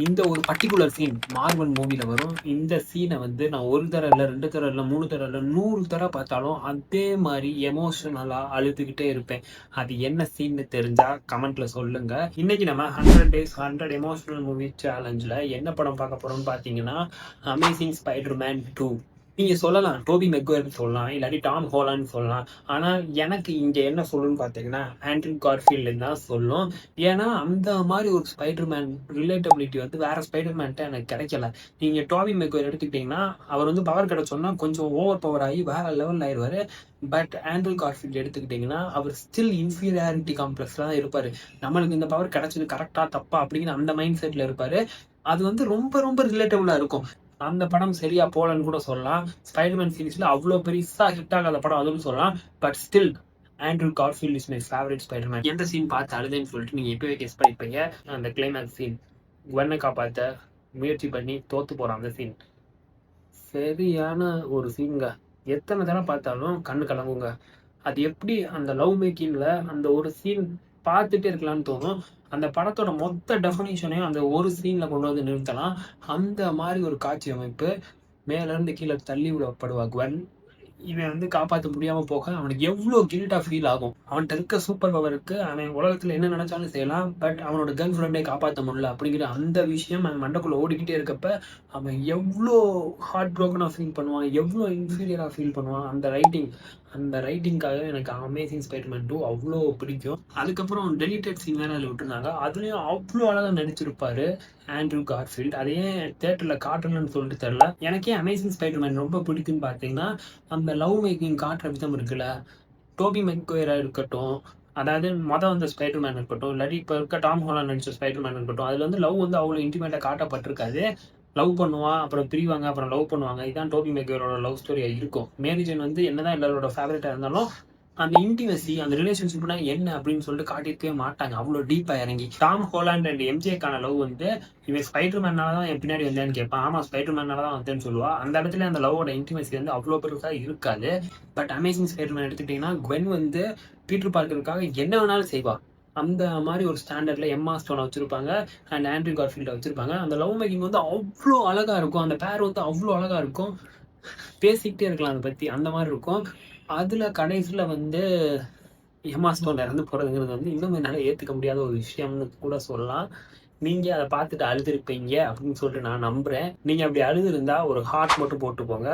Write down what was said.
இந்த ஒரு particular scene Marvel மூவில வரும். இந்த சீனை வந்து நான் 1 தடவ இல்ல, 2 தடவ இல்ல, 3 தடவ இல்ல, 100 தடவ பார்த்தாலும் அதே மாரி எமோஷனலா அழுதுகிட்டே இருப்பேன். அது என்ன சீன்னு தெரிஞ்சா கமெண்ட்ல சொல்லுங்க. இன்னைக்கு நம்ம 100 டேஸ் 100 எமோஷனல் மூவி சேலஞ்ச்ல என்ன படம் பார்க்க போறோம்னு பார்த்தீங்கன்னா, அமேசிங் ஸ்பைடர்-மேன் 2. நீங்க சொல்லலாம் டோபி மெக்வயர்ன்னு சொல்லலாம், இல்லாட்டி டாம் ஹாலண்ட் சொல்லலாம். ஆனா எனக்கு இங்க என்ன சொல்லுன்னு பார்த்தீங்கன்னா, ஆண்ட்ரூ கார்ஃபீல்டுன்னு தான் சொல்லும். ஏன்னா அந்த மாதிரி ஒரு ஸ்பைடர்மேன் ரிலேட்டபிலிட்டி வந்து வேற ஸ்பைடர்மேன்ட்ட எனக்கு கிடைக்கல. நீங்க டோபி மெக்வயர் எடுத்துக்கிட்டீங்கன்னா, அவர் வந்து பவர் கிடைச்சோன்னா கொஞ்சம் ஓவர் பவர் ஆகி வேற லெவல்ல ஆயிடுவாரு. பட் ஆண்ட்ரூ கார்ஃபீல்டு எடுத்துக்கிட்டீங்கன்னா, அவர் ஸ்டில் இன்ஃபீரியாரிட்டி காம்ப்ளெக்ஸ்ல தான் இருப்பாரு. நம்மளுக்கு இந்த பவர் கிடைச்சது கரெக்டா தப்பா அப்படின்னு அந்த மைண்ட் செட்ல இருப்பாரு. அது வந்து ரொம்ப ரொம்ப ரிலேட்டபிளா இருக்கும். அந்த படம் சரியா போலன்னு கூட சொல்லலாம். ஸ்பைடர்மேன் சீரிஸ்ல அவ்வளோ பெருசா ஹிட் ஆகாத படம் அதுவும் சொல்லலாம். But still Andrew Garfield is my favourite Spiderman. எந்த சீன் பார்த்து அழுதேன்னு சொல்லிட்டு நீங்க இப்பவே கெஸ் பண்ணிப்பீங்க. அந்த கிளைமேக்ஸ் சீன், குவென்னை காப்பாத்த முயற்சி பண்ணி தோத்து போறான் அந்த சீன். சரியான ஒரு சீன்ங்க. எத்தனை தடவை பார்த்தாலும் கண்ணு கலங்குங்க. அது எப்படி அந்த லவ் மேக்கிங்ல அந்த ஒரு சீன் பார்த்துட்டே இருக்கலாம்னு தோணும். அந்த படத்தோட மொத்த டெஃபினிஷனையும் அந்த ஒரு சீன்ல கொண்டு வந்து நிறுத்தலாம். அந்த மாதிரி ஒரு காட்சி அமைப்பு. மேல இருந்து கீழே தள்ளி விடப்படுவா குவென். இவன் வந்து காப்பாற்ற முடியாம போக அவனுக்கு எவ்வளோ கில்ட்டா ஃபீல் ஆகும். அவன்கிட்ட இருக்க சூப்பர் பவருக்கு அவன் உலகத்துல என்ன நினைச்சாலும் செய்யலாம். பட் அவனோட கேர்ள் ஃப்ரெண்டை காப்பாற்ற முடியல அப்படிங்கிற அந்த விஷயம் அவன் மண்டைக்குள்ள ஓடிக்கிட்டே இருக்கப்ப அவன் எவ்வளோ ஹார்ட் ப்ரோக்கனா ஃபீல் பண்ணுவான், எவ்வளோ இன்ஃபீரியரா ஃபீல் பண்ணுவான். அந்த ரைட்டிங்காக எனக்கு அமேசிங் ஸ்பைடர்மேன் 2 அவ்வளோ பிடிக்கும். அதுக்கப்புறம் டெலிட்டட் சீன் வேற அதில் விட்டுருந்தாங்க. அதுலயும் அவ்வளோ அழகா நடிச்சிருப்பாரு ஆண்ட்ரூ கார்ஃபீல்ட். அதே தேட்டர்ல காட்டணும்னு சொல்லிட்டு தெரியல. எனக்கே அமேசிங் ஸ்பைடர்மேன் ரொம்ப பிடிக்கும்னு பார்த்தீங்கன்னா, அந்த லவ் மேக்கிங் காட்டுற விதம் இருக்குல்ல. டோபி மெக்வயரா இருக்கட்டும், அதாவது வந்த ஸ்பைடர்மேன் இருக்கட்டும், இல்லாட்டி இப்போ இருக்க டாம் ஹாலண்ட் நடிச்ச ஸ்பைடர்மேன் இருக்கட்டும், அதுல வந்து லவ் வந்து அவ்வளோ இன்டிமேட்டா காட்டப்பட்டிருக்காது. லவ் பண்ணுவான், அப்புறம் பிரிவாங்க, அப்புறம் லவ் பண்ணுவாங்க. இதான் டோபி மெக்வயரோட லவ் ஸ்டோரியா இருக்கும். மேரி ஜேன் வந்து என்னதான் எல்லாரோட ஃபேவரட்டா இருந்தாலும் அந்த இன்டிமசி, அந்த ரிலேஷன்ஷிப்னா என்ன அப்படின்னு சொல்லிட்டு காட்டியிருக்கவே மாட்டாங்க அவ்வளோ டீப்பா இறங்கி. டாம் ஹாலண்ட் அண்ட் எம்ஜேக்கான லவ் வந்து இவன் ஸ்பைடர்மேனால தான் என் பின்னாடி வந்தேன்னு கேட்பான். ஆமா ஸ்பைடர்மேனால தான் வந்தேன்னு சொல்லுவா. அந்த இடத்துல அந்த லவ்வோட இன்டிமசி வந்து அவ்வளோ பெருசா இருக்காது. பட் அமேசிங் ஸ்பைடர்மேன் எடுத்துக்கிட்டீங்கன்னா, குவென் வந்து பீட்டர் பார்க்கருக்காக என்ன வேணாலும் செய்வா. அந்த மாதிரி ஒரு ஸ்டாண்டர்ட்ல எம்மா ஸ்டோனை வச்சிருப்பாங்க அண்ட் ஆண்ட்ரூ கார்ஃபீல்டை வச்சிருப்பாங்க. அந்த லவ் மேக்கிங் வந்து அவ்வளோ அழகா இருக்கும். அந்த பேர் வந்து அவ்வளோ அழகா இருக்கும். பேசிக்கிட்டே இருக்கலாம் அதை பத்தி. அந்த மாதிரி இருக்கும். அதுல கடைசியில வந்து எம்மா ஸ்டோன் இறந்து போறதுங்கிறது வந்து இன்னும் என்னால ஏத்துக்க முடியாத ஒரு விஷயம்னு கூட சொல்லலாம். நீங்க அதை பார்த்துட்டு அழுதுருப்பீங்க அப்படின்னு சொல்லிட்டு நான் நம்புறேன். நீங்க அப்படி அழுது இருந்தா ஒரு ஹார்ட் மட்டும் போட்டு போங்க.